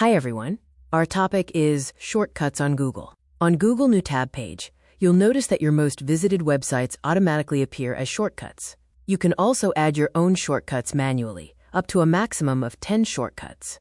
Hi everyone. Our topic is shortcuts on Google. On Google New Tab page, you'll notice that your most visited websites automatically appear as shortcuts. You can also add your own shortcuts manually, up to a maximum of 10 shortcuts.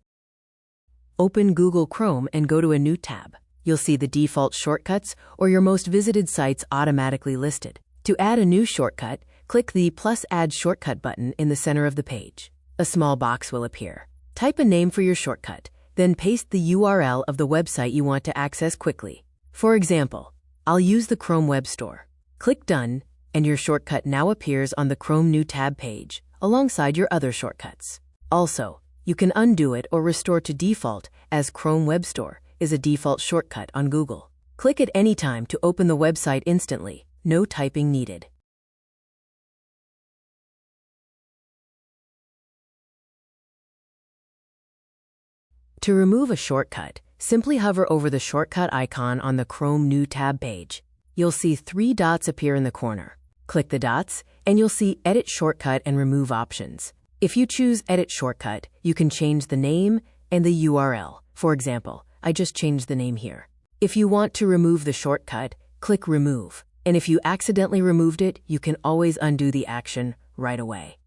Open Google Chrome and go to a new tab. You'll see the default shortcuts or your most visited sites automatically listed. To add a new shortcut, click the +Add Shortcut button in the center of the page. A small box will appear. Type a name for your shortcut, then paste the URL of the website you want to access quickly. For example, I'll use the Chrome Web Store. Click Done, and your shortcut now appears on the Chrome New Tab page, alongside your other shortcuts. Also, you can undo it or restore to default, as Chrome Web Store is a default shortcut on Google. Click at any time to open the website instantly, no typing needed. To remove a shortcut, simply hover over the shortcut icon on the Chrome New Tab page. You'll see 3 dots appear in the corner. Click the dots, and you'll see Edit Shortcut and Remove options. If you choose Edit Shortcut, you can change the name and the URL. For example, I just changed the name here. If you want to remove the shortcut, click Remove. And if you accidentally removed it, you can always undo the action right away.